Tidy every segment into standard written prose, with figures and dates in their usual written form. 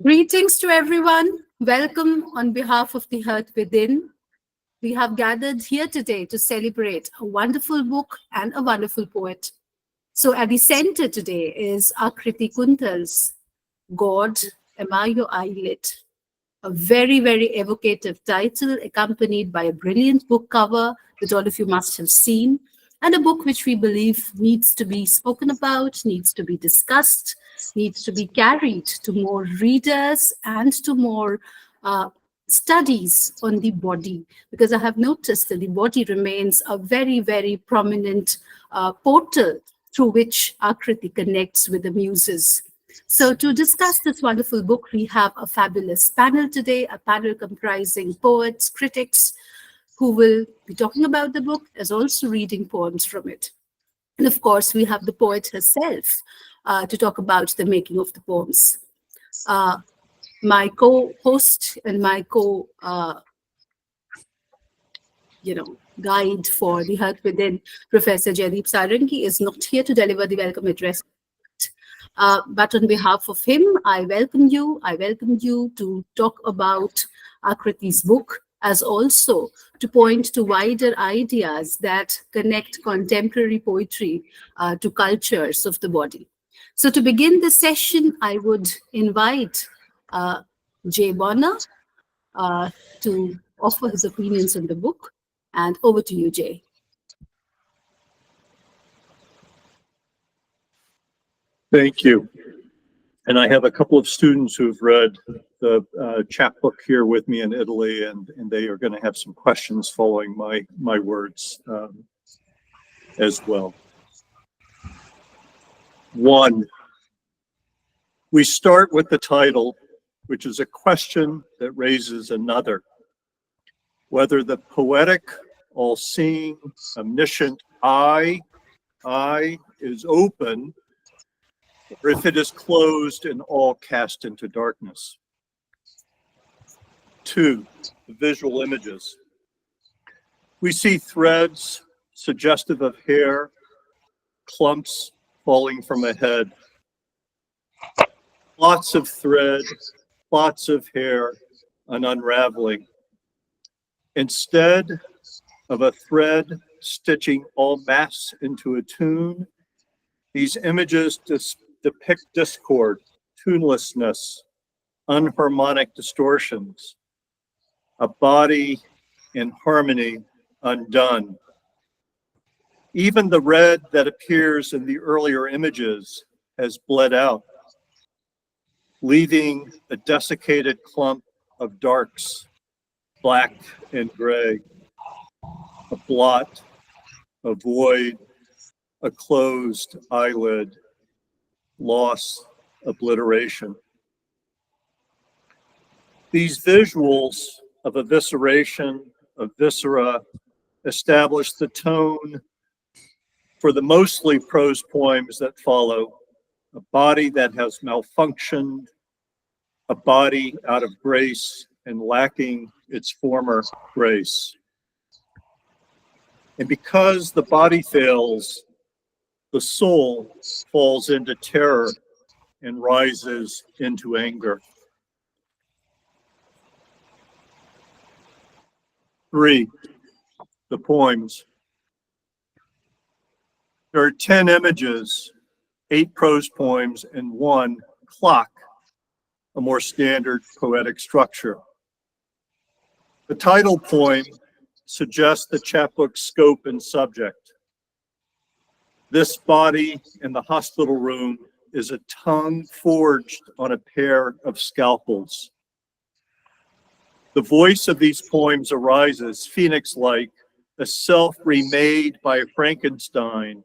Greetings to everyone. Welcome on behalf of the Hearth Within. We have gathered here today to celebrate a wonderful book and a wonderful poet. So, at the center today is Aakriti Kuntal's God, Am I Your Eyelid? A very, very evocative title, accompanied by a brilliant book cover that all of you must have seen, and a book which we believe needs to be spoken about, needs to be discussed, needs to be carried to more readers and to more uh, studies on the body, because I have noticed that the body remains a very, very prominent portal through which Akriti connects with the muses. So, to discuss this wonderful book, we have a fabulous panel today, a panel comprising poets, critics, who will be talking about the book as also reading poems from it. And of course, we have the poet herself to talk about the making of the poems. My co-host and my guide for the Hearth Within, Professor Jaideep Sarangi, is not here to deliver the welcome address. But on behalf of him, I welcome you. I welcome you to talk about Akriti's book, as also to point to wider ideas that connect contemporary poetry to cultures of the body. So, to begin the session, I would invite Jay Bonner to offer his opinions on the book. And over to you, Jay. Thank you. And I have a couple of students who've read the chapbook here with me in Italy, and they are going to have some questions following my words as well. One, we start with the title, which is a question that raises another. Whether the poetic, all-seeing, omniscient I is open, or if it is closed and all cast into darkness. Two, the visual images. We see threads suggestive of hair, clumps falling from a head. Lots of thread, lots of hair, an unraveling. Instead of a thread stitching all mass into a tune, these images depict discord, tunelessness, unharmonic distortions, a body in harmony undone. Even the red that appears in the earlier images has bled out, leaving a desiccated clump of darks, black and gray, a blot, a void, a closed eyelid, loss, obliteration. These visuals of evisceration, of viscera, establish the tone for the mostly prose poems that follow: a body that has malfunctioned, a body out of grace and lacking its former grace. And because the body fails, the soul falls into terror and rises into anger. Three, the poems. There are 10 images, 8 prose poems, and 1 clock, a more standard poetic structure. The title poem suggests the chapbook's scope and subject. This body in the hospital room is a tongue forged on a pair of scalpels. The voice of these poems arises, phoenix-like, a self remade by Frankenstein,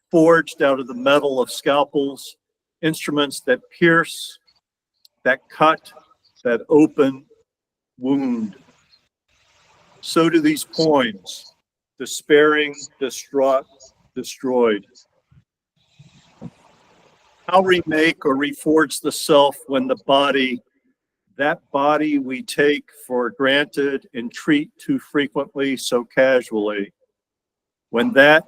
forged out of the metal of scalpels, instruments that pierce, that cut, that open, wound. So do these poems, despairing, distraught, destroyed. How remake or reforge the self when the body, that body we take for granted and treat too frequently, so casually, when that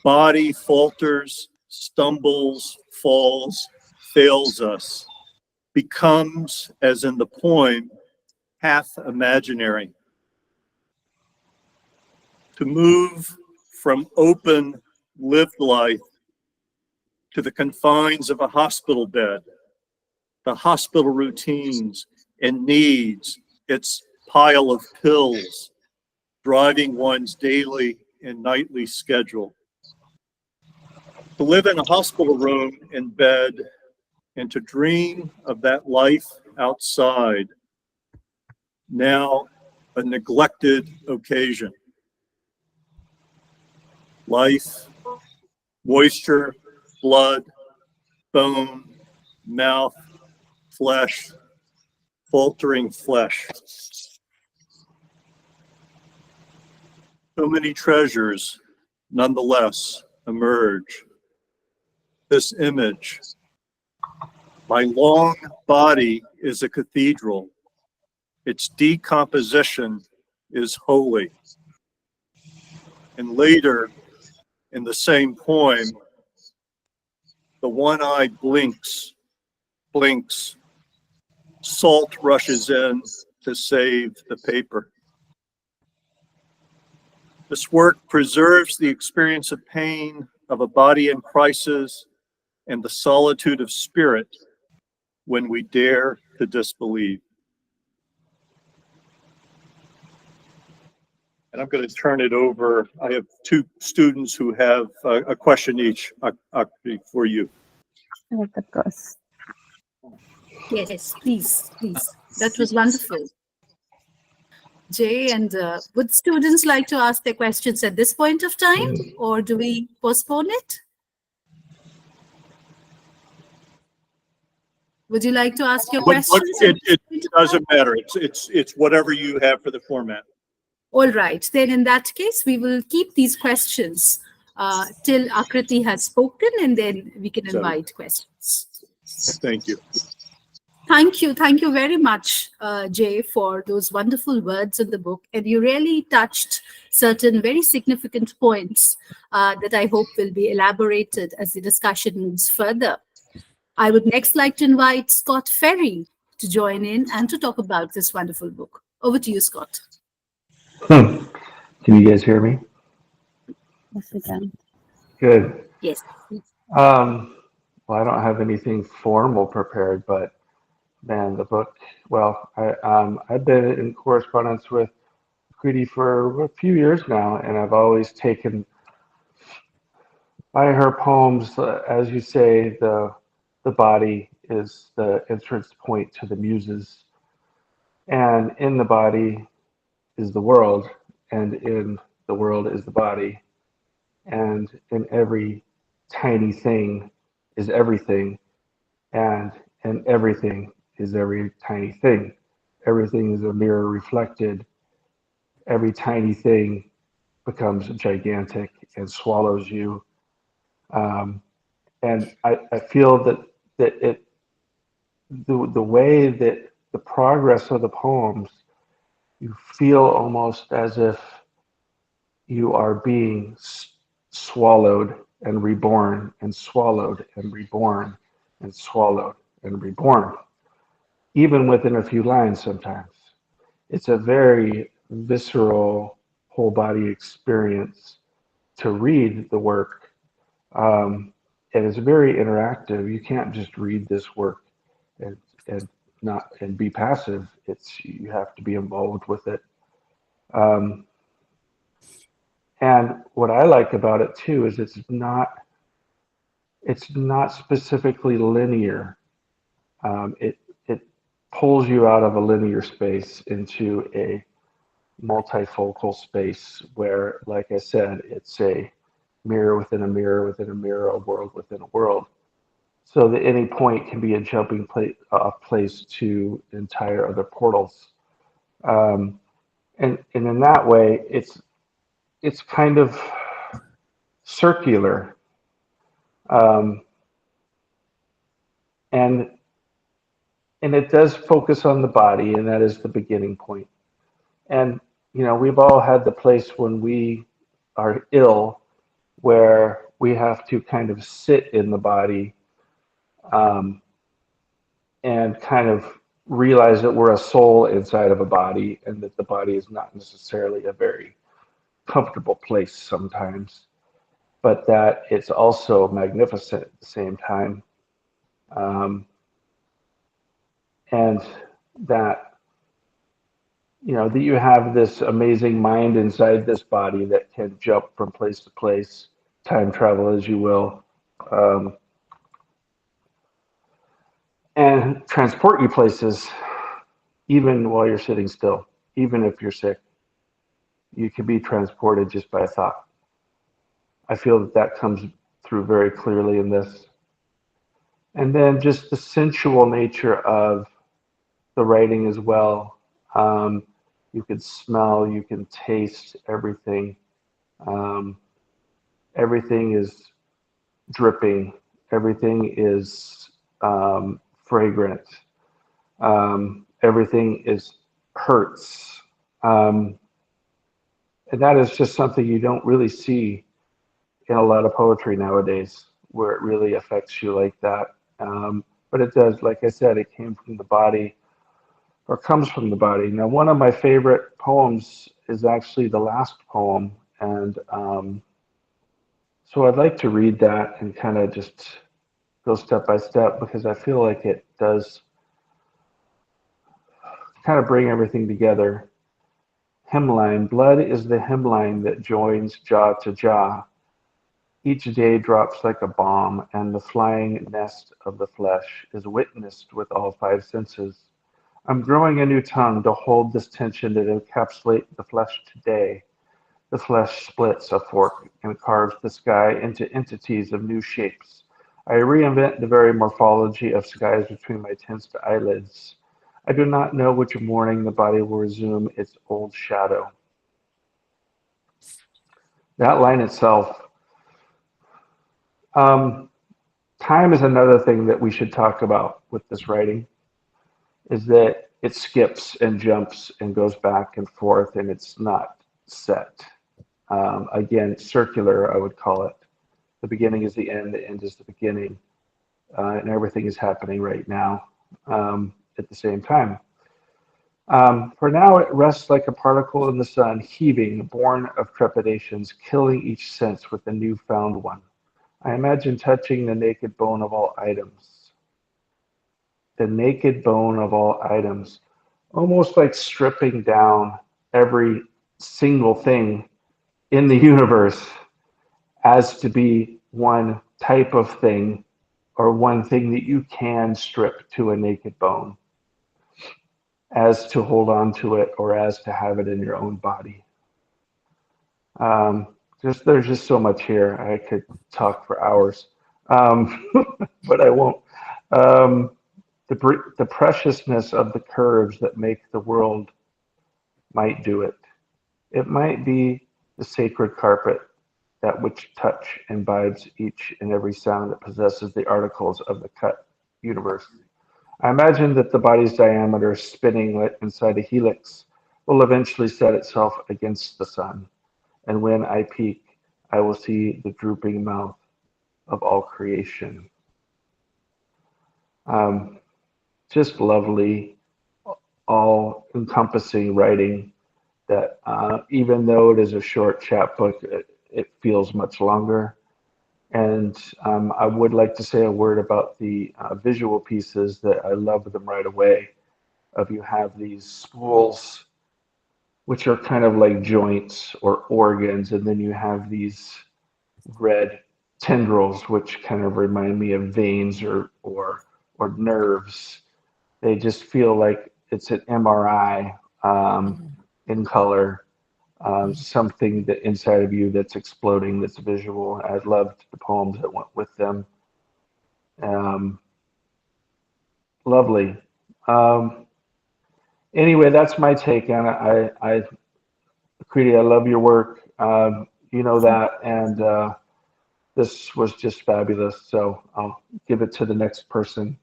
body falters, stumbles, falls, fails us, becomes, as in the poem, half imaginary. To move from open, lived life to the confines of a hospital bed, the hospital routines and needs, its pile of pills, driving one's daily and nightly schedule. To live in a hospital room in bed and to dream of that life outside, now a neglected occasion. Life, moisture, blood, bone, mouth, flesh, faltering flesh. So many treasures, nonetheless, emerge. This image, my long body is a cathedral. Its decomposition is holy. And later, in the same poem, the one eye blinks, salt rushes in to save the paper. This work preserves the experience of pain of a body in crisis and the solitude of spirit when we dare to disbelieve. And I'm going to turn it over. I have two students who have a question each for you. Yes, of course. Yes, please, please. That was wonderful. Jay, and would students like to ask their questions at this point of time, or do we postpone it? Would you like to ask your questions? It doesn't matter. It's whatever you have for the format. All right. Then in that case, we will keep these questions till Aakriti has spoken, and then we can invite questions. Thank you. Thank you. Thank you very much, Jay, for those wonderful words in the book. And you really touched certain very significant points that I hope will be elaborated as the discussion moves further. I would next like to invite Scott Ferry to join in and to talk about this wonderful book. Over to you, Scott. Can you guys hear me? Yes, we can. Good. Yes. Well, I don't have anything formal prepared, but man, the book. Well, I've been in correspondence with Aakriti for a few years now, and I've always taken by her poems, as you say, the body is the entrance point to the muses, and in the body is the world, and in the world is the body, and in every tiny thing is everything, and in everything is every tiny thing. Everything is a mirror reflected. Every tiny thing becomes gigantic and swallows you. And I feel that the way that the progress of the poems, you feel almost as if you are being swallowed and reborn and swallowed and reborn and swallowed and reborn, even within a few lines sometimes. It's a very visceral, whole body experience to read the work. And it's very interactive. You can't just read this work and, and not and be passive. You have to be involved with it. And what I like about it too is it's not specifically linear. It pulls you out of a linear space into a multifocal space where, like I said, it's a mirror within a mirror within a mirror, a world within a world. So that any point can be a jumping place to entire other portals. And in that way, it's kind of circular. And it does focus on the body, and that is the beginning point. And we've all had the place when we are ill where we have to kind of sit in the body and kind of realize that we're a soul inside of a body, and that the body is not necessarily a very comfortable place sometimes, but that it's also magnificent at the same time. Um, and that, that you have this amazing mind inside this body that can jump from place to place, time travel as you will, um, and transport you places even while you're sitting still. Even if you're sick, you can be transported just by a thought. I feel that that comes through very clearly in this. And then just the sensual nature of the writing as well. You can smell, you can taste everything. Um, Everything is dripping, everything is fragrant, everything is hurts. Um, and that is just something you don't really see in a lot of poetry nowadays, where it really affects you like that. But it does, like I said, it came from the body, or comes from the body. Now, one of my favorite poems is actually the last poem, and so I'd like to read that and kind of just go step by step, because I feel like it does kind of bring everything together. Hemline, blood is the hemline that joins jaw to jaw. Each day drops like a bomb, and the flying nest of the flesh is witnessed with all five senses. I'm growing a new tongue to hold this tension that encapsulates the flesh today. The flesh splits a fork and carves the sky into entities of new shapes. I reinvent the very morphology of skies between my tensed eyelids. I do not know which morning the body will resume its old shadow. That line itself. Time is another thing that we should talk about with this writing, is that it skips and jumps and goes back and forth, and it's not set. Again, circular, I would call it. The beginning is the end is the beginning, and everything is happening right now at the same time. For now, it rests like a particle in the sun, heaving, born of trepidations, killing each sense with a newfound one. I imagine touching the naked bone of all items. The naked bone of all items, almost like stripping down every single thing in the universe as to be one type of thing, or one thing that you can strip to a naked bone, as to hold on to it, or as to have it in your own body. There's just so much here. I could talk for hours, but I won't. The preciousness of the curves that make the world might do it. It might be the sacred carpet, that which touch imbibes each and every sound that possesses the articles of the cut universe. I imagine that the body's diameter, spinning inside a helix, will eventually set itself against the sun. And when I peek, I will see the drooping mouth of all creation. Just lovely, all-encompassing writing that even though it is a short chapbook, it feels much longer. And I would like to say a word about the visual pieces, that I love them right away. You have these spools, which are kind of like joints or organs, and then you have these red tendrils, which kind of remind me of veins or nerves. They just feel like it's an MRI in color. Something that inside of you that's exploding, that's visual. I loved the poems that went with them. Lovely. Anyway, that's my take on it. Aakriti, I love your work. You know that, and this was just fabulous. So I'll give it to the next person.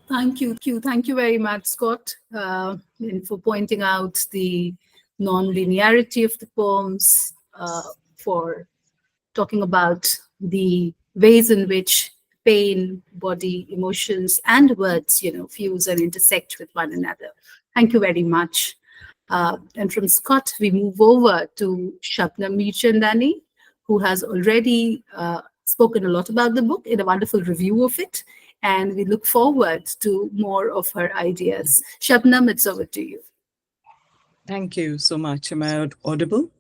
Thank you. Thank you very much, Scott, for pointing out the non-linearity of the poems, for talking about the ways in which pain, body, emotions, and words, fuse and intersect with one another. Thank you very much. And from Scott, we move over to Shabnam Mirchandani, who has already spoken a lot about the book in a wonderful review of it. And we look forward to more of her ideas. Shabnam, it's over to you. Thank you so much. Am I audible?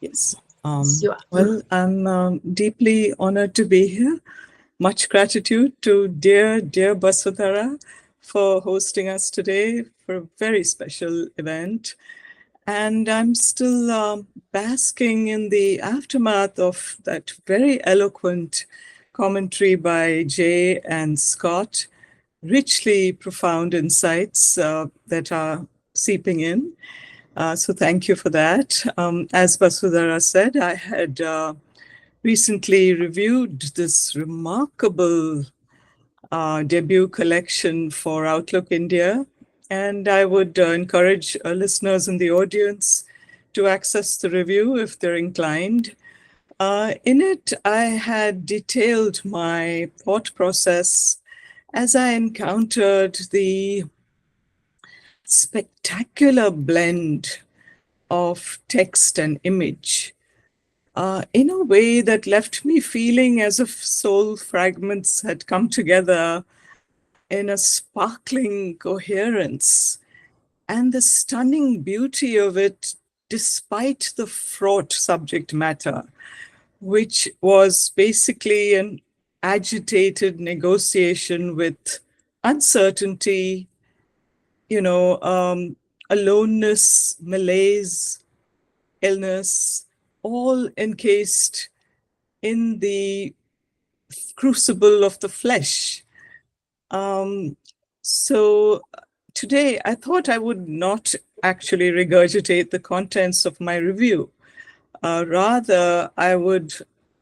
Yes. You are. Well, I'm deeply honored to be here. Much gratitude to dear Basudhara for hosting us today for a very special event. And I'm still basking in the aftermath of that very eloquent commentary by Jay and Scott, richly profound insights that are seeping in. So thank you for that. As Basudhara said, I had recently reviewed this remarkable debut collection for Outlook India, and I would encourage listeners in the audience to access the review if they're inclined. In it, I had detailed my thought process as I encountered the spectacular blend of text and image in a way that left me feeling as if soul fragments had come together in a sparkling coherence. And the stunning beauty of it, despite the fraught subject matter, which was basically an agitated negotiation with uncertainty, aloneness, malaise, illness, all encased in the crucible of the flesh. So today I thought I would not actually regurgitate the contents of my review. Rather, I would,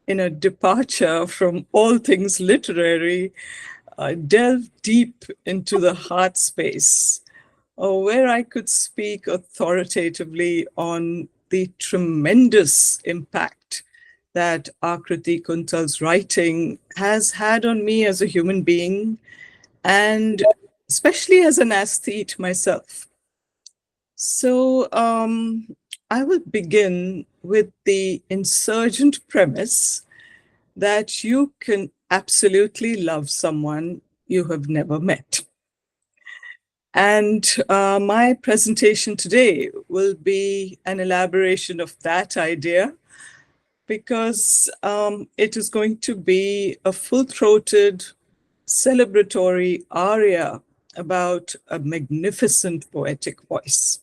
in a departure from all things literary, delve deep into the heart space, where I could speak authoritatively on the tremendous impact that Aakriti Kuntal's writing has had on me as a human being, and especially as an aesthete myself. So I will begin with the insurgent premise that you can absolutely love someone you have never met. And my presentation today will be an elaboration of that idea, because it is going to be a full-throated celebratory aria about a magnificent poetic voice.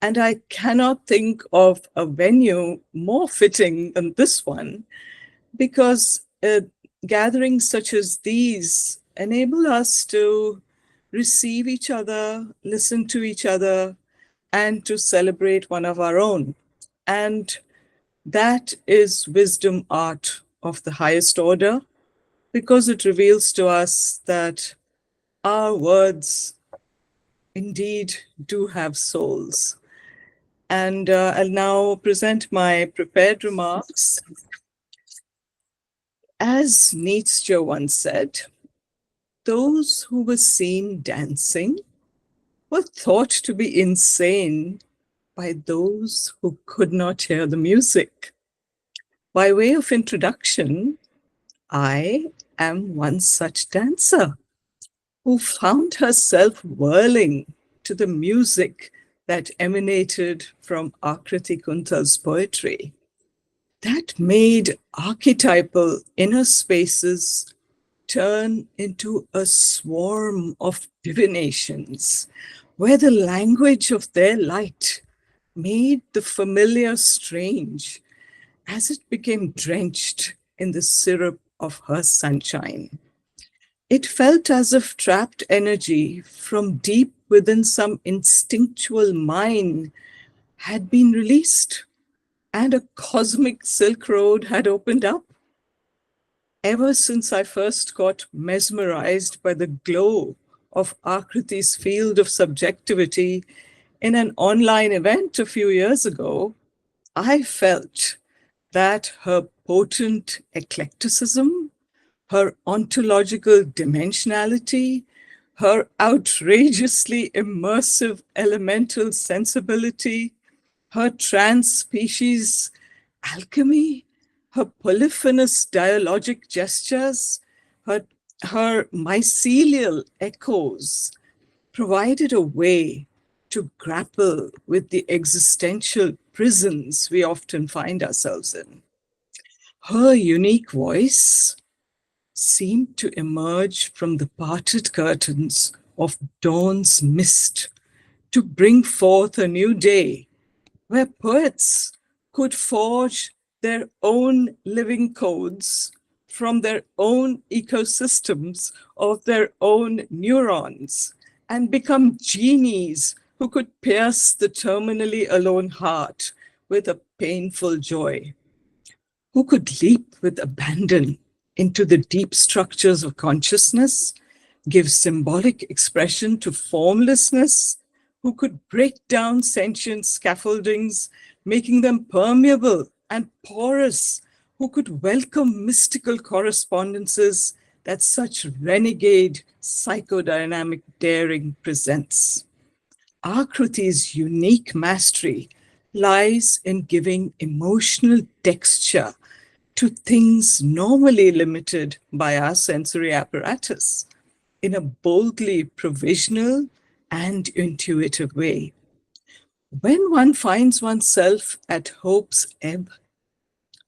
And I cannot think of a venue more fitting than this one, because gatherings such as these enable us to receive each other, listen to each other, and to celebrate one of our own. And that is wisdom art of the highest order, because it reveals to us that our words indeed do have souls. And I'll now present my prepared remarks. As Nietzsche once said, those who were seen dancing were thought to be insane by those who could not hear the music. By way of introduction, I am one such dancer who found herself whirling to the music that emanated from Aakriti Kuntal's poetry. That made archetypal inner spaces turn into a swarm of divinations, where the language of their light made the familiar strange as it became drenched in the syrup of her sunshine. It felt as if trapped energy from deep within some instinctual mine had been released, and a cosmic Silk Road had opened up. Ever since I first got mesmerized by the glow of Aakriti's field of subjectivity in an online event a few years ago, I felt that her potent eclecticism her ontological dimensionality, her outrageously immersive elemental sensibility, her trans-species alchemy, her polyphonous dialogic gestures, her mycelial echoes provided a way to grapple with the existential prisons we often find ourselves in. Her unique voice seemed to emerge from the parted curtains of dawn's mist to bring forth a new day where poets could forge their own living codes from their own ecosystems of their own neurons and become genies who could pierce the terminally alone heart with a painful joy, who could leap with abandon into the deep structures of consciousness, give symbolic expression to formlessness, who could break down sentient scaffoldings, making them permeable and porous, who could welcome mystical correspondences that such renegade psychodynamic daring presents. Aakriti's unique mastery lies in giving emotional texture to things normally limited by our sensory apparatus in a boldly provisional and intuitive way. When one finds oneself at hope's ebb,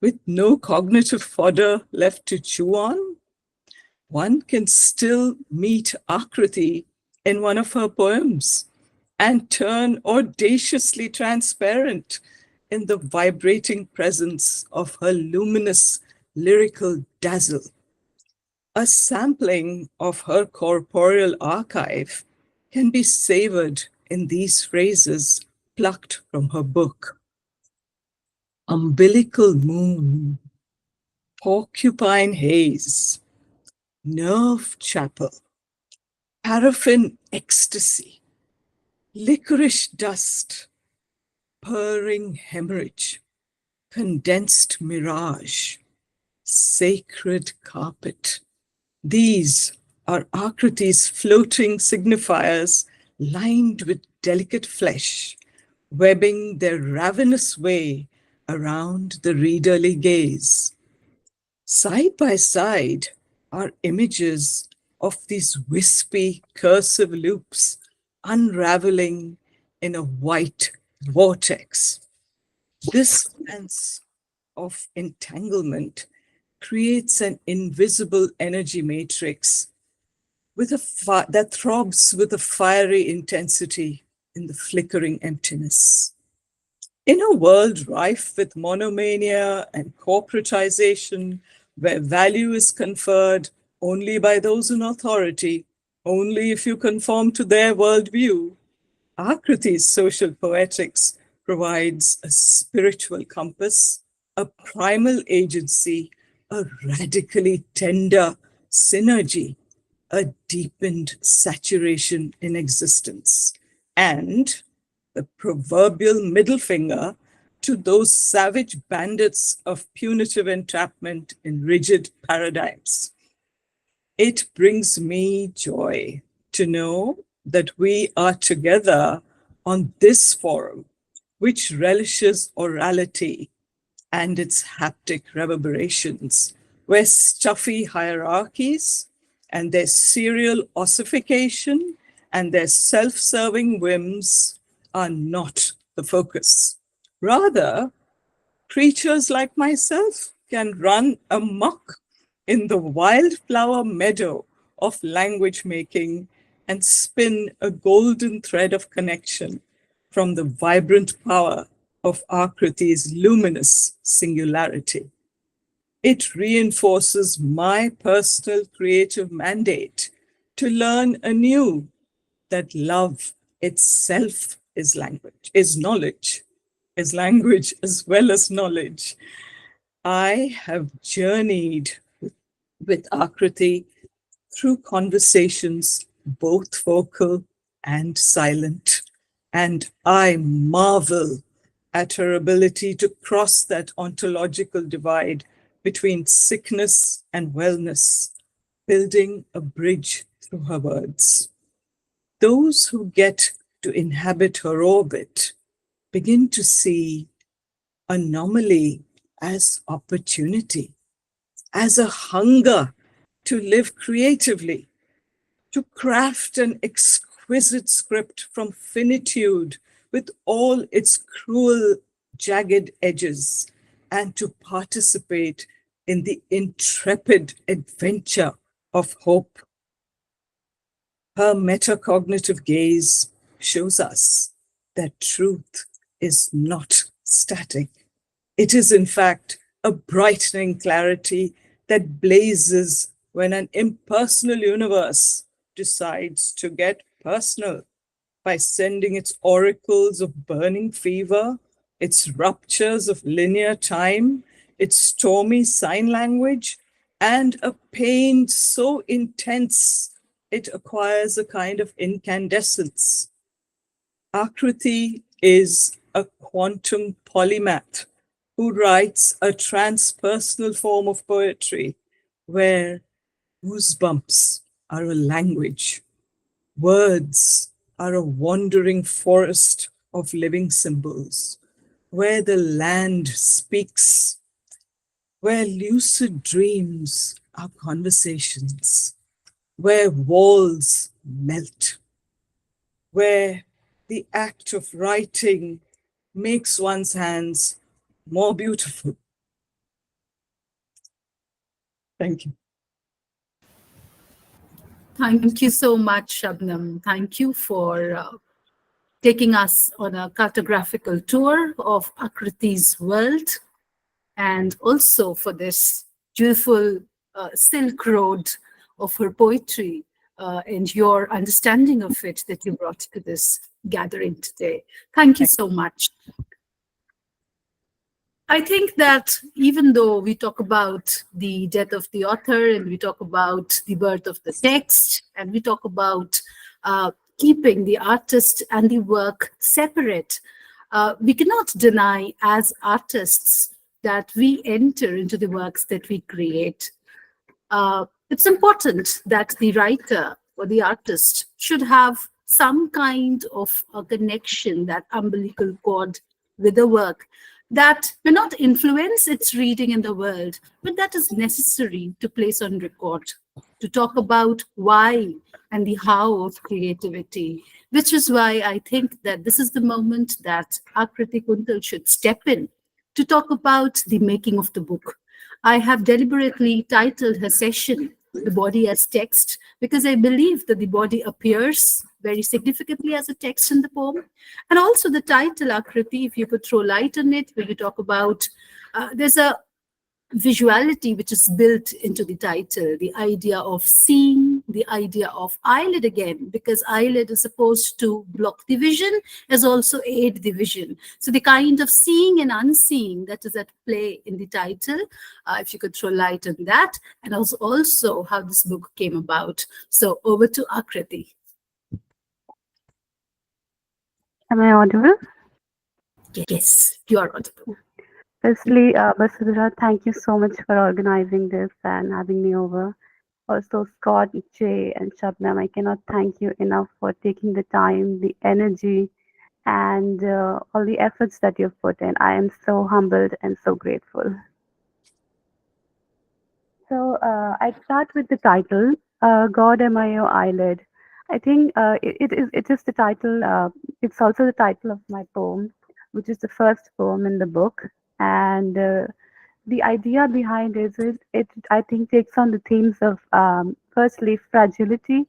with no cognitive fodder left to chew on, one can still meet Aakriti in one of her poems and turn audaciously transparent in the vibrating presence of her luminous lyrical dazzle. A sampling of her corporeal archive can be savored in these phrases plucked from her book. Umbilical moon, porcupine haze, nerve chapel, paraffin ecstasy, licorice dust, purring hemorrhage, condensed mirage, sacred carpet. These are Aakriti's floating signifiers lined with delicate flesh, webbing their ravenous way around the readerly gaze. Side by side are images of these wispy cursive loops unraveling in a white vortex. This sense of entanglement creates an invisible energy matrix that throbs with a fiery intensity in the flickering emptiness. In a world rife with monomania and corporatization, where value is conferred only by those in authority, only if you conform to their worldview, Aakriti's social poetics provides a spiritual compass, a primal agency, a radically tender synergy, a deepened saturation in existence, and the proverbial middle finger to those savage bandits of punitive entrapment in rigid paradigms. It brings me joy to know that we are together on this forum, which relishes orality and its haptic reverberations, where stuffy hierarchies and their serial ossification and their self-serving whims are not the focus. Rather, creatures like myself can run amok in the wildflower meadow of language making and spin a golden thread of connection from the vibrant power of Aakriti's luminous singularity. It reinforces my personal creative mandate to learn anew that love itself is language, is knowledge, is language as well as knowledge. I have journeyed with Aakriti through conversations, both vocal and silent, and I marvel at her ability to cross that ontological divide between sickness and wellness, building a bridge through her words. Those who get to inhabit her orbit begin to see anomaly as opportunity, as a hunger to live creatively, to craft an exquisite script from finitude with all its cruel, jagged edges, and to participate in the intrepid adventure of hope. Her metacognitive gaze shows us that truth is not static. It is, in fact, a brightening clarity that blazes when an impersonal universe decides to get personal by sending its oracles of burning fever, its ruptures of linear time, its stormy sign language, and a pain so intense it acquires a kind of incandescence. Aakriti is a quantum polymath who writes a transpersonal form of poetry where goosebumps are a language, words are a wandering forest of living symbols, where the land speaks, where lucid dreams are conversations, where walls melt, where the act of writing makes one's hands more beautiful. Thank you. Thank you so much, Shabnam. Thank you for taking us on a cartographical tour of Akriti's world, and also for this beautiful Silk Road of her poetry and your understanding of it that you brought to this gathering today. Thank you so much. I think that even though we talk about the death of the author and we talk about the birth of the text and we talk about keeping the artist and the work separate, we cannot deny as artists that we enter into the works that we create. It's important that the writer or the artist should have some kind of a connection, that umbilical cord with the work, that may not influence its reading in the world, but that is necessary to place on record, to talk about why and the how of creativity, which is why I think that this is the moment that Aakriti Kuntal should step in to talk about the making of the book. I have deliberately titled her session The Body as Text, because I believe that the body appears very significantly as a text in the poem. And also the title, Aakriti, if you could throw light on it, where you talk about, there's a visuality which is built into the title, the idea of seeing, the idea of eyelid again, because eyelid is supposed to block the vision as also aid the vision. So the kind of seeing and unseeing that is at play in the title, if you could throw light on that, and also how this book came about. So over to Aakriti. Am I audible? Yes, you are audible. Firstly, Basudhara, thank you so much for organizing this and having me over. Also, Scott, Jay, and Shabnam, I cannot thank you enough for taking the time, the energy, and all the efforts that you've put in. I am so humbled and so grateful. So I start with the title, God Am I Your Eyelid. I think it is the title. It's also the title of my poem, which is the first poem in the book. And the idea behind it I think takes on the themes of firstly fragility,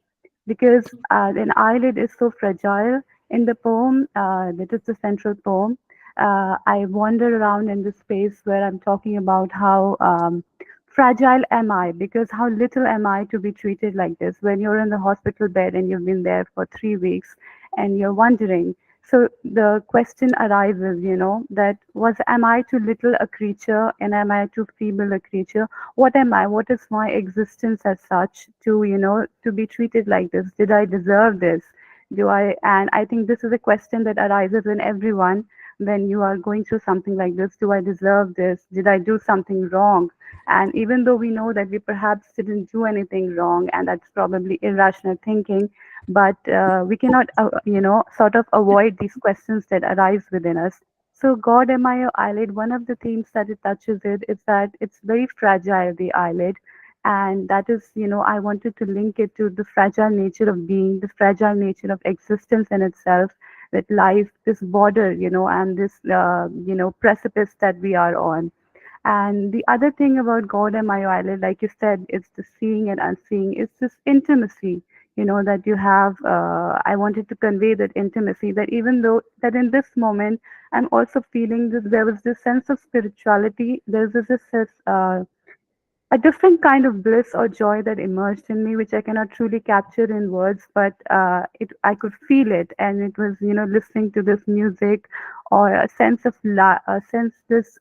because an eyelid is so fragile in the poem. That is the central poem. I wander around in the space where I'm talking about how fragile am I, because how little am I to be treated like this when you're in the hospital bed and you've been there for 3 weeks and you're wondering. So the question arises, that am I too little a creature and am I too feeble a creature? What am I? What is my existence as such to, to be treated like this? Did I deserve this? And I think this is a question that arises in everyone when you are going through something like this. Do I deserve this? Did I do something wrong? And even though we know that we perhaps didn't do anything wrong, and that's probably irrational thinking, but we cannot, sort of avoid these questions that arise within us. So, God, am I your eyelid? One of the themes that it touches it is that it's very fragile, the eyelid. And that is, I wanted to link it to the fragile nature of being, the fragile nature of existence in itself, with life, this border, and this, precipice that we are on. And the other thing about God and my eyelid, like you said, it's the seeing and unseeing. It's this intimacy, that you have. I wanted to convey that intimacy, that even though that in this moment, I'm also feeling this, there was this sense of spirituality. There's this a different kind of bliss or joy that emerged in me, which I cannot truly capture in words, but I could feel it, and it was, listening to this music, or a sense of a sense this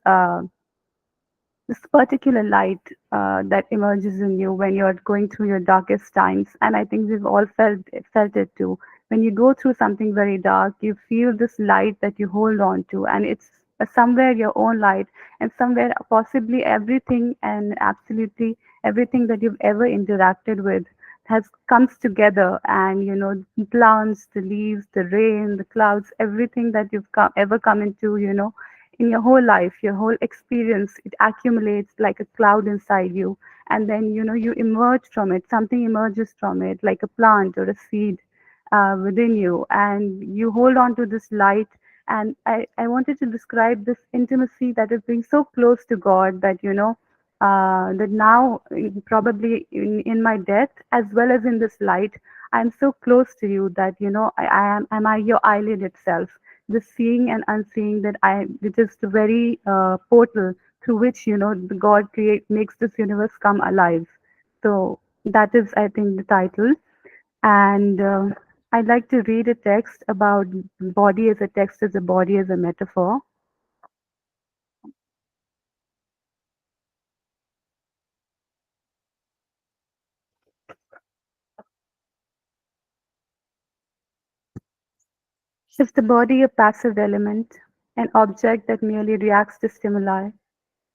particular light that emerges in you when you're going through your darkest times. And I think we've all felt it too. When you go through something very dark, you feel this light that you hold on to, and it's somewhere your own light, and somewhere possibly everything and absolutely everything that you've ever interacted with has comes together. And the plants, the leaves, the rain, the clouds, everything that you've ever come into, in your whole life, your whole experience, it accumulates like a cloud inside you. And then, you emerge from it, something emerges from it, like a plant or a seed within you, and you hold on to this light. And I wanted to describe this intimacy that is being so close to God, that, that now, probably in my death, as well as in this light, I'm so close to you that, am I your eyelid itself, the seeing and unseeing, that it is the very portal through which, the God makes this universe come alive. So that is, I think, the title. And I'd like to read a text about body as a text, as a body as a metaphor. Is the body a passive element, an object that merely reacts to stimuli?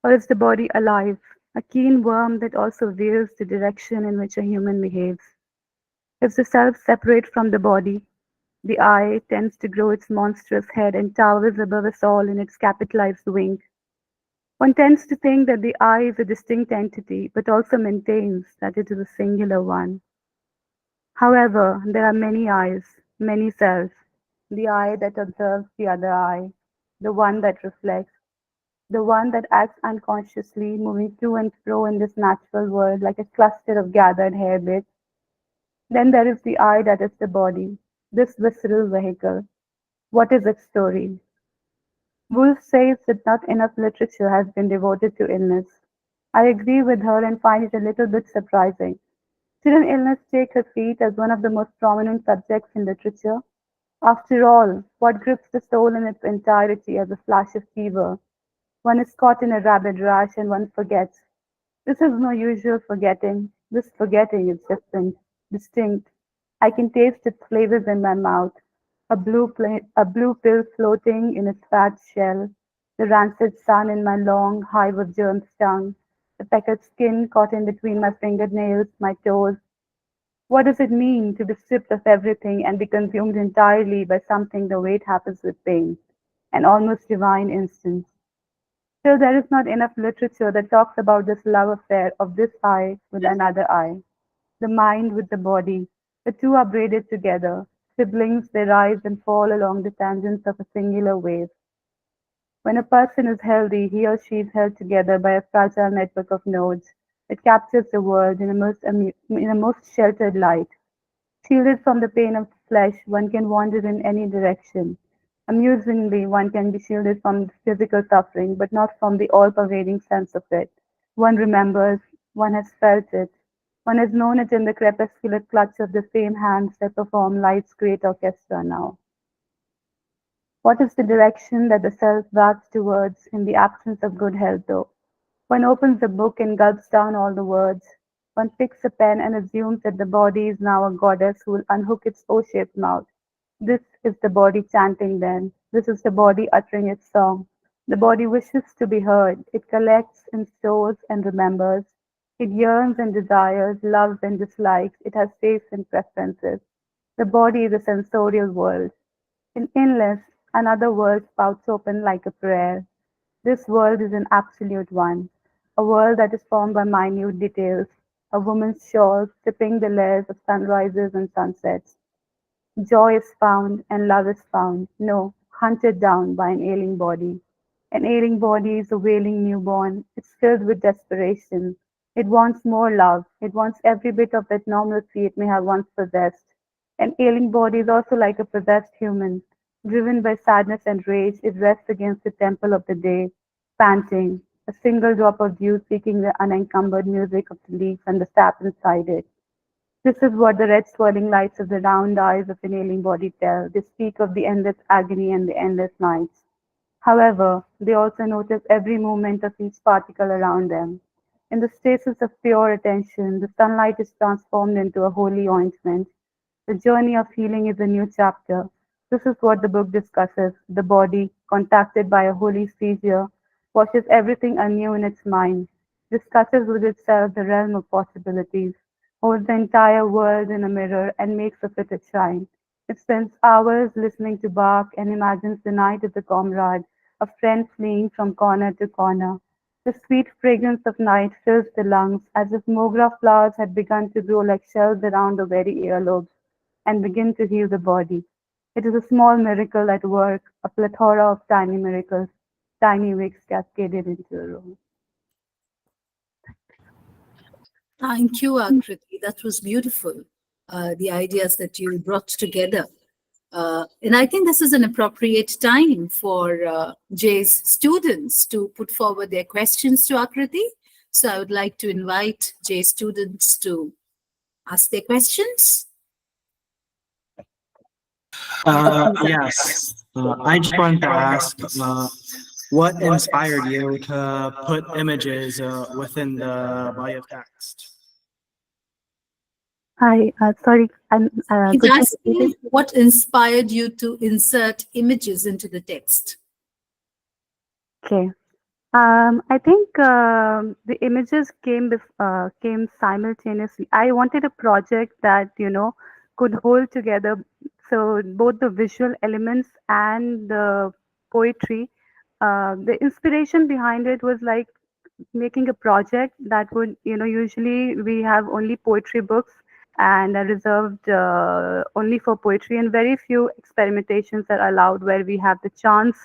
Or is the body alive, a keen worm that also veils the direction in which a human behaves? Is the self separate from the body? The eye tends to grow its monstrous head and towers above us all in its capitalized wing. One tends to think that the eye is a distinct entity, but also maintains that it is a singular one. However, there are many eyes, many selves. The eye that observes the other eye, the one that reflects, the one that acts unconsciously, moving to and fro in this natural world like a cluster of gathered hairbits. Then there is the eye that is the body, this visceral vehicle. What is its story? Woolf says that not enough literature has been devoted to illness. I agree with her and find it a little bit surprising. Shouldn't illness take her feet as one of the most prominent subjects in literature? After all, what grips the soul in its entirety as a flash of fever? One is caught in a rabid rush and one forgets. This is no usual forgetting. This forgetting is different, distinct. I can taste its flavors in my mouth. A blue pill floating in its fat shell, the rancid sun in my long, hive of germs tongue, the peckered skin caught in between my fingernails, my toes. What does it mean to be stripped of everything and be consumed entirely by something the way it happens with pain? An almost divine instance. Still, there is not enough literature that talks about this love affair of this eye with another eye, the mind with the body. The two are braided together. Siblings, they rise and fall along the tangents of a singular wave. When a person is healthy, he or she is held together by a fragile network of nodes. It captures the world in a most sheltered light. Shielded from the pain of the flesh, one can wander in any direction. Amusingly, one can be shielded from physical suffering, but not from the all pervading sense of it. One remembers, one has felt it, one has known it in the crepuscular clutch of the same hands that perform life's great orchestra now. What is the direction that the self wags towards in the absence of good health, though? One opens the book and gulps down all the words. One picks a pen and assumes that the body is now a goddess who will unhook its O-shaped mouth. This is the body chanting then. This is the body uttering its song. The body wishes to be heard. It collects and stores and remembers. It yearns and desires, loves and dislikes. It has tastes and preferences. The body is a sensorial world. In illness, another world spouts open like a prayer. This world is an absolute one, a world that is formed by minute details, a woman's shawl stripping the layers of sunrises and sunsets. Joy is found and love is found, no, hunted down by an ailing body. An ailing body is a wailing newborn. It's filled with desperation. It wants more love. It wants every bit of that normalcy it may have once possessed. An ailing body is also like a possessed human. Driven by sadness and rage, it rests against the temple of the day, panting, a single drop of dew seeking the unencumbered music of the leaf and the sap inside it. This is what the red swirling lights of the round eyes of an ailing body tell. They speak of the endless agony and the endless nights. However, they also notice every movement of each particle around them. In the stasis of pure attention, the sunlight is transformed into a holy ointment. The journey of healing is a new chapter. This is what the book discusses. The body, contacted by a holy seizure, washes everything anew in its mind, discusses with itself the realm of possibilities, holds the entire world in a mirror and makes of it a shrine. It spends hours listening to bark and imagines the night as a comrade, a friend fleeing from corner to corner. The sweet fragrance of night fills the lungs as if mogra flowers had begun to grow like shells around the very earlobes and begin to heal the body. It is a small miracle at work, a plethora of tiny miracles, tiny wicks cascaded into a row. Thank you, Akriti. That was beautiful. The ideas that you brought together. And I think this is an appropriate time for Jay's students to put forward their questions to Akriti. So I would like to invite Jay's students to ask their questions. Yes. I just wanted to ask, what inspired you to put images within the body of text? Hi, sorry, He's could you repeat asking it? what inspired you to insert images into the text. Okay. I think the images came simultaneously. I wanted a project that could hold together, so both the visual elements and the poetry. The inspiration behind it was like making a project that would, usually we have only poetry books and are reserved only for poetry, and very few experimentations are allowed where we have the chance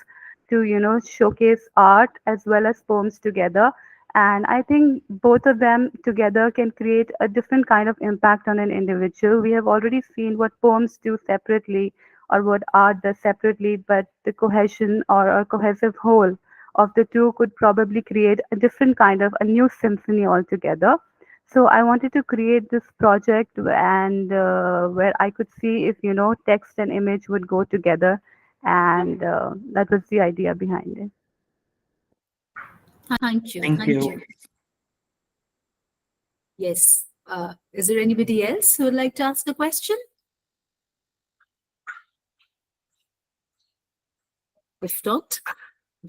to, showcase art as well as poems together. And I think both of them together can create a different kind of impact on an individual. We have already seen what poems do separately or what art does separately, but the cohesion or a cohesive whole of the two could probably create a different kind of a new symphony altogether. So I wanted to create this project and where I could see if text and image would go together, and that was the idea behind it. Thank you. Thank you. Yes. Is there anybody else who would like to ask a question? If not,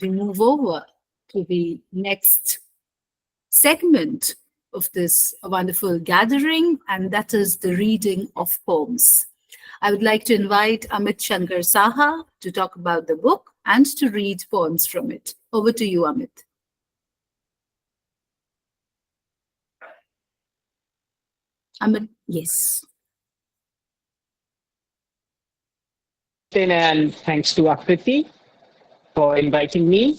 we move over to the next segment of this wonderful gathering, and that is the reading of poems. I would like to invite Amit Shankar Saha to talk about the book and to read poems from it. Over to you, Amit. Amit, yes. And thanks to Aakriti for inviting me.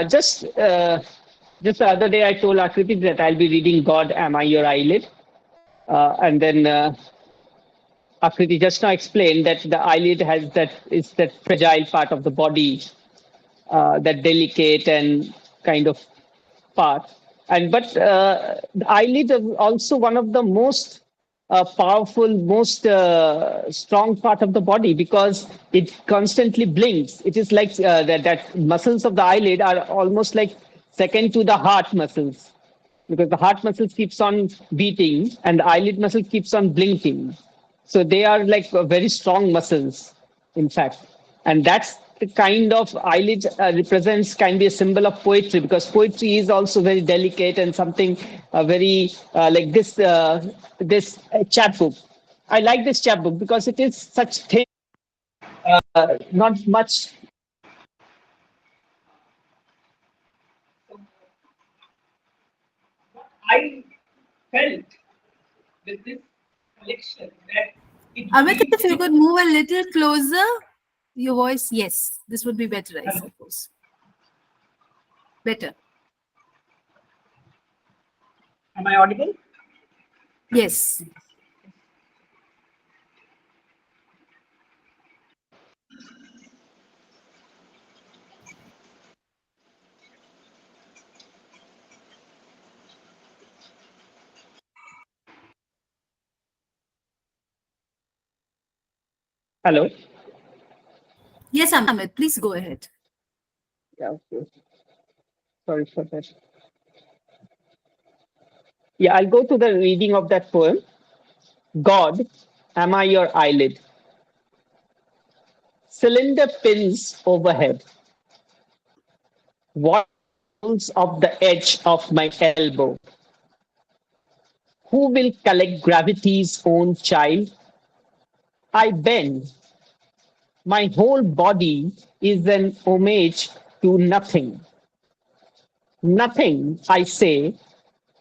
Just the other day, I told Aakriti that I'll be reading "God, Am I Your Eyelid?" And then Aakriti just now explained that the eyelid is that fragile part of the body, that delicate and kind of part. The eyelid is also one of the most powerful, most strong part of the body because it constantly blinks. It is like that muscles of the eyelid are almost like second to the heart muscles because the heart muscle keeps on beating and the eyelid muscle keeps on blinking. So they are like very strong muscles, in fact. And that's kind of eyelid represents can be a symbol of poetry, because poetry is also very delicate and something very like this chapbook. I like this chapbook because it is such thin, not much. I felt with this collection that it Amit, if you really could move a little closer, your voice, yes, this would be better, I suppose. Better. am I audible? Yes. Hello. Yes, Amit, please go ahead. Yeah. Okay. Sorry for that. Yeah, I'll go to the reading of that poem. God, am I your eyelid? Cylinder pins overhead. What rolls off the edge of my elbow? Who will collect gravity's own child? I bend. My whole body is an homage to nothing. Nothing, I say,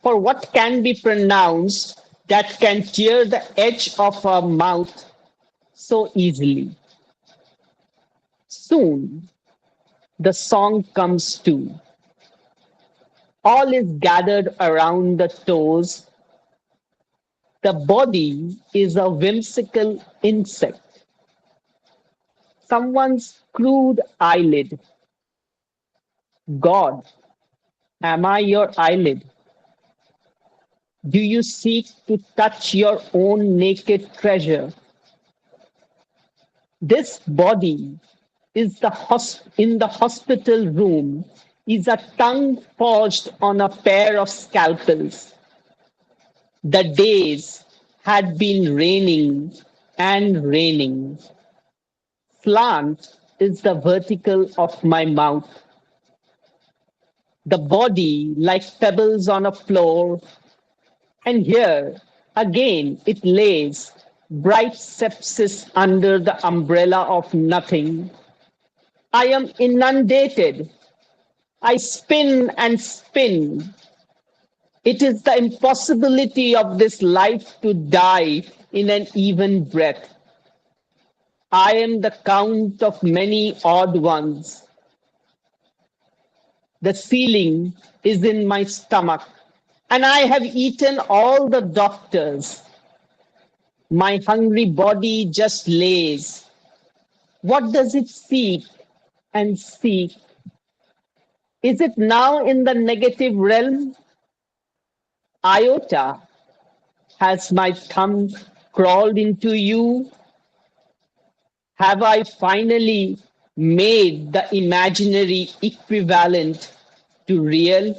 for what can be pronounced that can tear the edge of a mouth so easily. Soon, the song comes too. All is gathered around the toes. The body is a whimsical insect. Someone's crude eyelid. God, am I your eyelid? Do you seek to touch your own naked treasure? This body is in the hospital room is a tongue forged on a pair of scalpels. The days had been raining and raining. Slant is the vertical of my mouth. The body like pebbles on a floor, and here again it lays, bright sepsis under the umbrella of nothing. I am inundated. I spin and spin. It is the impossibility of this life to die in an even breath. I am the count of many odd ones. The ceiling is in my stomach, and I have eaten all the doctors. My hungry body just lays. What does it seek and seek? Is it now in the negative realm? Iota, has my thumb crawled into you? Have I finally made the imaginary equivalent to real?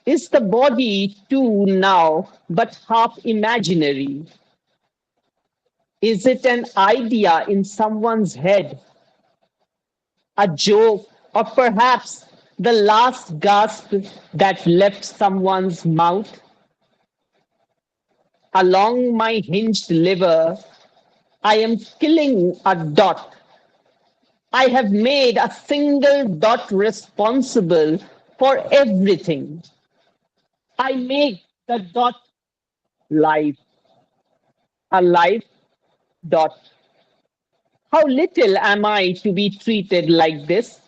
Is the body too now but half imaginary? Is it an idea in someone's head? A joke, or perhaps the last gasp that left someone's mouth? Along my hinged liver, I am killing a dot. I have made a single dot responsible for everything. I make the dot life, a life dot. How little am I to be treated like this?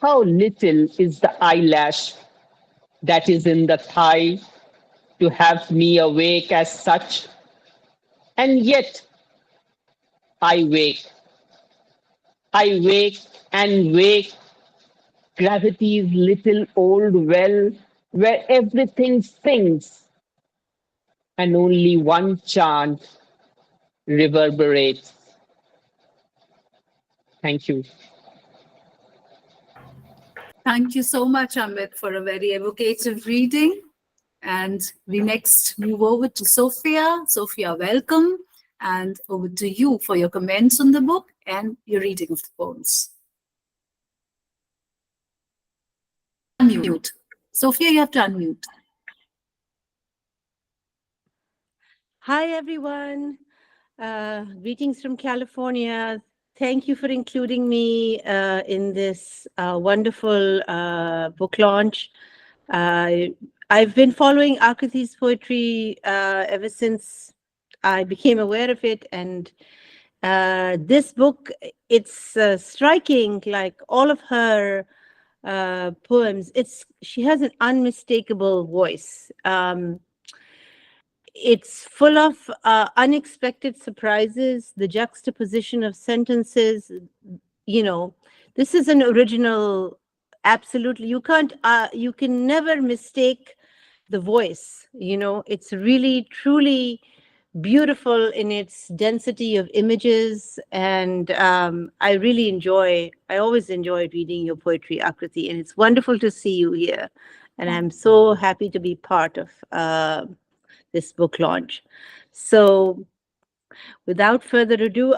How little is the eyelash that is in the thigh to have me awake as such? And yet I wake. I wake and wake. Gravity's little old well where everything sings and only one chant reverberates. Thank you. Thank you so much, Amit, for a very evocative reading. And we next move over to Sophia. Sophia, welcome. And over to you for your comments on the book and your reading of the poems. Unmute. Sophia, you have to unmute. Hi, everyone. Greetings from California. Thank you for including me in this wonderful book launch. I've been following Aakriti's poetry ever since I became aware of it. And this book, it's striking, like all of her poems. She has an unmistakable voice. It's full of unexpected surprises, the juxtaposition of sentences. You know, this is an original. Absolutely, you can never mistake the voice. It's really truly beautiful in its density of images, and I always enjoy reading your poetry, Akriti, and it's wonderful to see you here, and I'm so happy to be part of this book launch. So without further ado,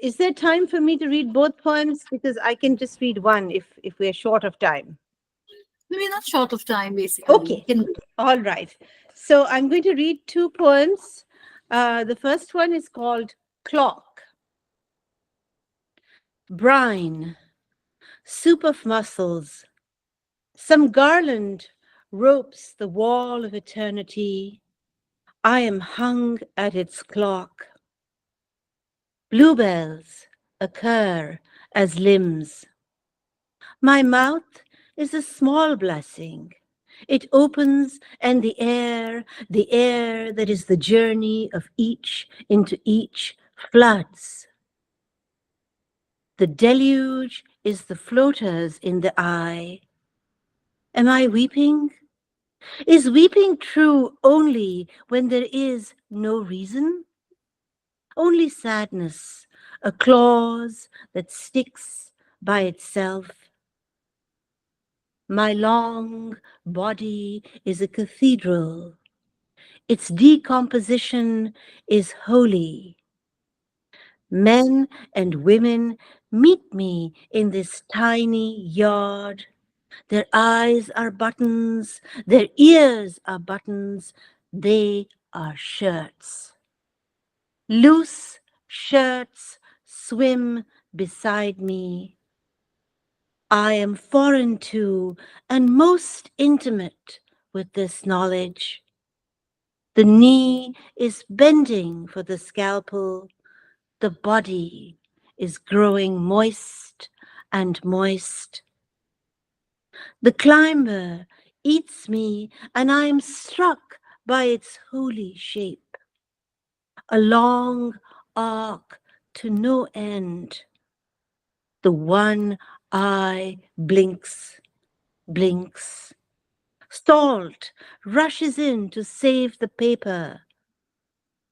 is there time for me to read both poems? Because I can just read one if we're short of time. We're not short of time, basically. Okay, all right. So I'm going to read two poems. The first one is called Clock. Brine, soup of muscles, some garland ropes the wall of eternity. I am hung at its clock. Bluebells occur as limbs. My mouth is a small blessing. It opens, and the air that is the journey of each into each, floods. The deluge is the floaters in the eye. Am I weeping? Is weeping true only when there is no reason? Only sadness, a clause that sticks by itself. My long body is a cathedral. Its decomposition is holy. Men and women meet me in this tiny yard. Their eyes are buttons, their ears are buttons, they are shirts. Loose shirts swim beside me. I am foreign to and most intimate with this knowledge. The knee is bending for the scalpel. The body is growing moist and moist. The climber eats me, and I am struck by its holy shape. A long arc to no end. The one eye blinks, blinks. Salt rushes in to save the paper.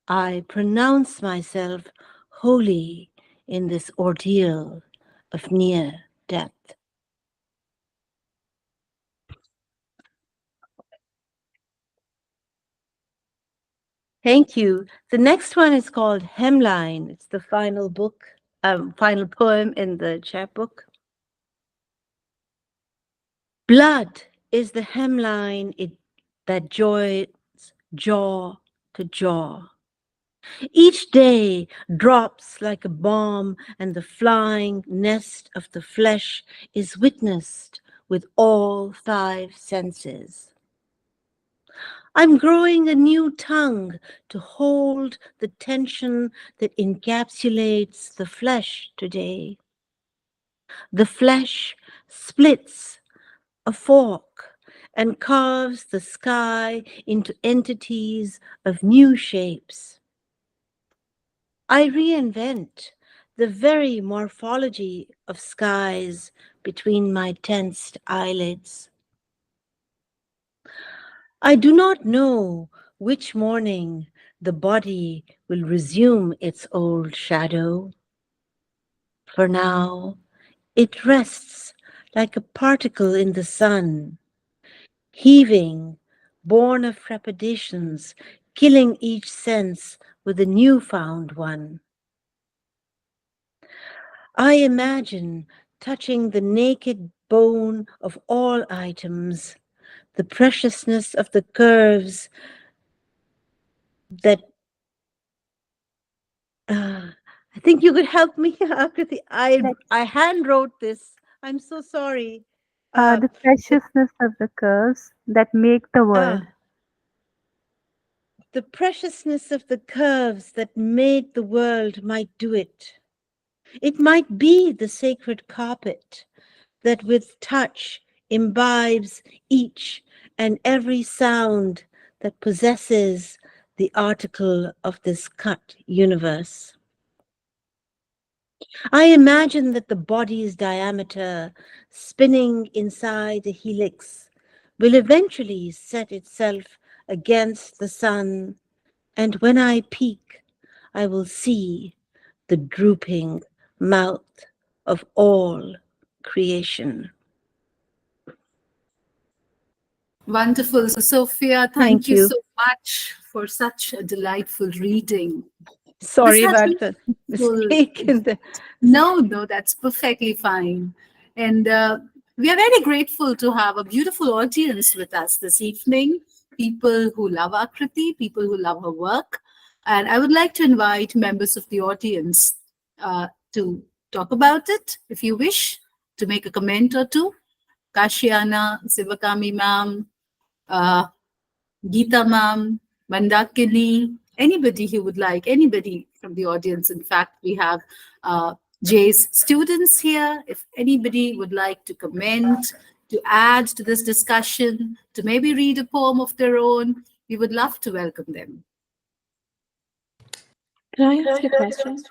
I pronounce myself holy in this ordeal of near death. Thank you. The next one is called Hemline. It's the final poem in the chapbook. Blood is the hemline that joins jaw to jaw. Each day drops like a bomb, and the flying nest of the flesh is witnessed with all 5 senses. I'm growing a new tongue to hold the tension that encapsulates the flesh today. The flesh splits a fork and carves the sky into entities of new shapes. I reinvent the very morphology of skies between my tensed eyelids. I do not know which morning the body will resume its old shadow. For now, it rests like a particle in the sun, heaving, born of trepidations, killing each sense with a newfound one. I imagine touching the naked bone of all items, the preciousness of the curves that I think you could help me, Akriti. I hand wrote this. I'm so sorry. The preciousness of the curves that make the world. The preciousness of the curves that made the world might do it. It might be the sacred carpet that with touch imbibes each and every sound that possesses the article of this cut universe. I imagine that the body's diameter, spinning inside a helix, will eventually set itself against the sun, and when I peek, I will see the drooping mouth of all creation. Wonderful. Sophia, Thank thank you you. so much for such a delightful reading. Sorry This has about been the beautiful. mistake in the. No, that's perfectly fine. And we are very grateful to have a beautiful audience with us this evening. People who love Akriti, people who love her work. And I would like to invite members of the audience to talk about it if you wish, to make a comment or two. Kashiana, Sivakami ma'am, uh, Geeta ma'am, Mandakini, anybody who would like, anybody from the audience. In fact, we have Jay's students here. If anybody would like to comment, to add to this discussion, to maybe read a poem of their own, we would love to welcome them. Can I ask a question?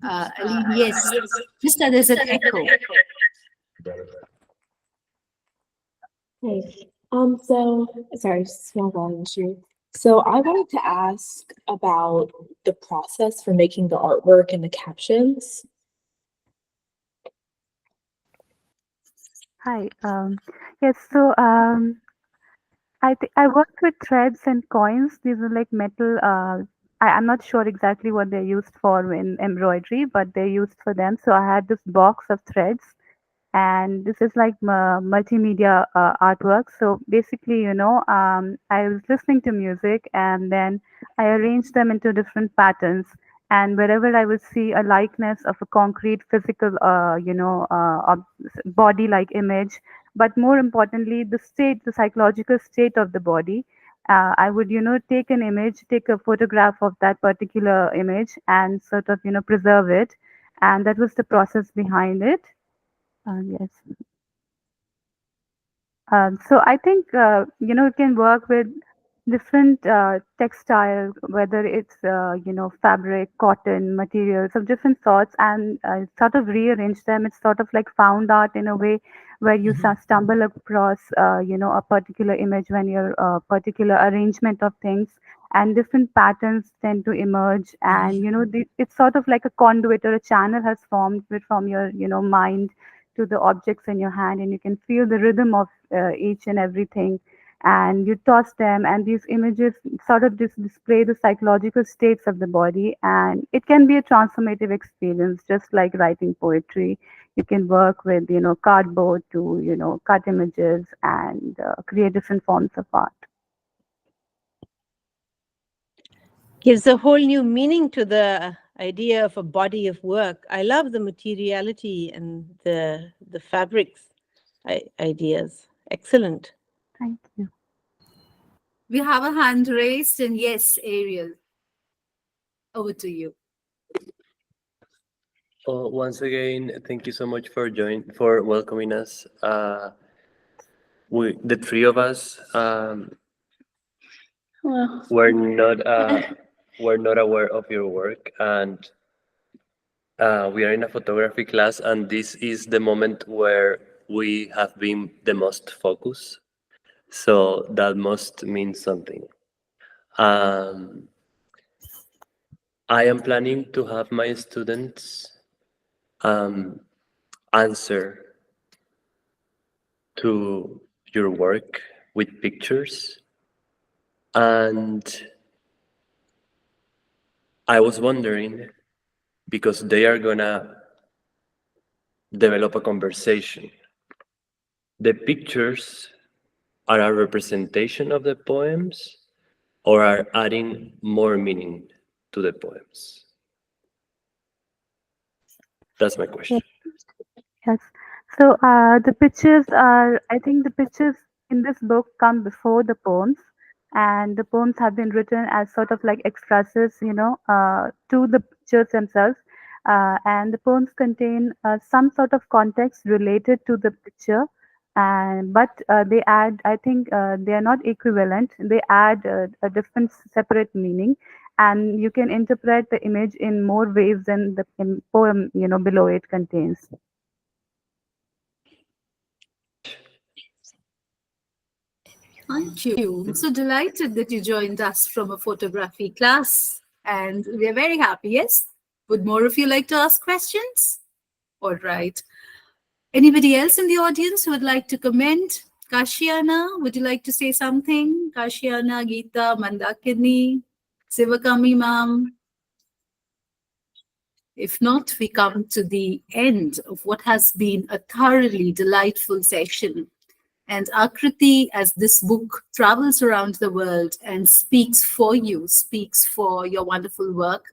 Aline, yes, just that there's an echo. Hey, so sorry, small volume issue. So I wanted to ask about the process for making the artwork and the captions. Hi. Yes. So I worked with threads and coins. These are like metal. I'm not sure exactly what they're used for in embroidery, but they're used for them. So I had this box of threads, and this is like multimedia artwork. So basically, I was listening to music, and then I arranged them into different patterns. And wherever I would see a likeness of a concrete physical, body-like image, but more importantly, the psychological state of the body. I would, take an image, take a photograph of that particular image, and sort of, preserve it. And that was the process behind it. Yes. So I think it can work with different textile, whether it's fabric, cotton, materials of different sorts, and sort of rearrange them. It's sort of like found art in a way where you stumble across a particular image when you're a particular arrangement of things, and different patterns tend to emerge, and it's sort of like a conduit or a channel has formed from your mind to the objects in your hand, and you can feel the rhythm of each and everything, and you toss them, and these images sort of display the psychological states of the body, and it can be a transformative experience, just like writing poetry. You can work with cardboard to cut images and create different forms of art. Gives a whole new meaning to the idea of a body of work. I love the materiality and the fabrics ideas. Excellent. Thank you. We have a hand raised, and yes, Ariel, over to you. Once again, thank you so much for welcoming us. The three of us Well, were not aware of your work, and we are in a photography class, and this is the moment where we have been the most focused. So that must mean something. I am planning to have my students answer to your work with pictures, and I was wondering because they are gonna develop a conversation. The pictures are a representation of the poems or are adding more meaning to the poems? That's my question. Yes. So the pictures are, I think the pictures in this book come before the poems, and the poems have been written as sort of like expresses, to the pictures themselves. And the poems contain some sort of context related to the picture, and but they add, I think they are not equivalent. They add a different separate meaning, and you can interpret the image in more ways than the poem, below it contains. Thank you. I'm so delighted that you joined us from a photography class, and we are very happy. Yes? Would more of you like to ask questions? All right. Anybody else in the audience who would like to comment? Kashiana, would you like to say something? Kashiana, Geeta, Mandakini, Sivakami ma'am. If not, we come to the end of what has been a thoroughly delightful session. And Aakriti, as this book travels around the world and speaks for you, speaks for your wonderful work,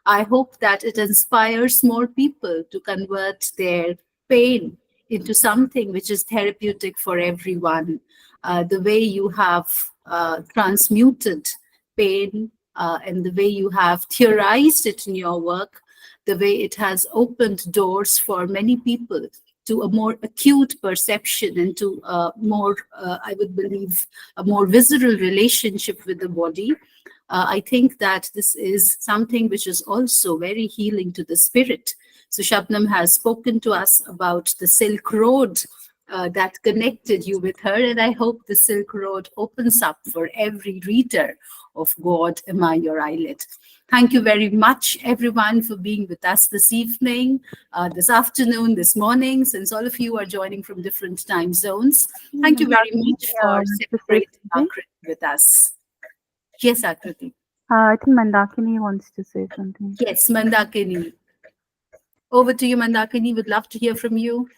I hope that it inspires more people to convert their pain into something which is therapeutic for everyone. The way you have transmuted pain and the way you have theorized it in your work, the way it has opened doors for many people to a more acute perception and to a more, I would believe, a more visceral relationship with the body. I think that this is something which is also very healing to the spirit. So Shabnam has spoken to us about the Silk Road that connected you with her, and I hope the Silk Road opens up for every reader of God, Am I Your Eyelid? Thank you very much, everyone, for being with us this evening, this afternoon, this morning, since all of you are joining from different time zones. Thank you very much for celebrating Aakriti with us. Yes, Aakriti. I think Mandakini wants to say something. Yes, Mandakini. Over to you, Mandakini. Would love to hear from you.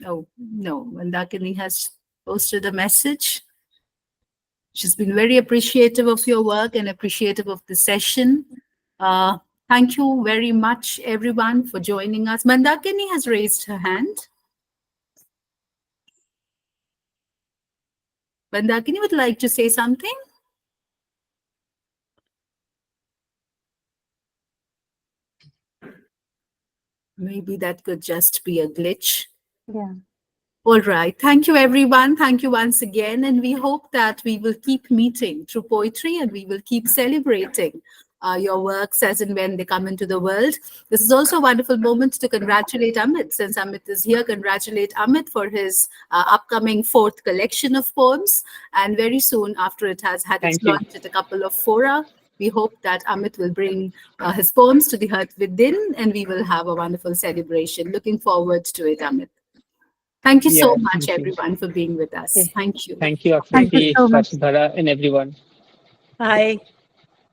Oh, no, Mandakini has posted a message. She's been very appreciative of your work and appreciative of the session. Thank you very much, everyone, for joining us. Mandakini has raised her hand. Mandakini would like to say something. Maybe that could just be a glitch. Yeah. All right. Thank you, everyone. Thank you once again. And we hope that we will keep meeting through poetry and we will keep celebrating your works as and when they come into the world. This is also a wonderful moment to congratulate Amit. Since Amit is here, congratulate Amit for his upcoming 4th collection of poems. And very soon after it has had its launch at a couple of fora, we hope that Amit will bring his poems to the Hearth within and we will have a wonderful celebration. Looking forward to it, Amit. Thank you so much, everyone, for being with us. Thank you. Thank you, Thank you Aakriti, so much. Vasudhara, and everyone. Bye.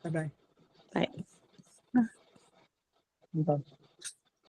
Bye-bye. Bye. Bye.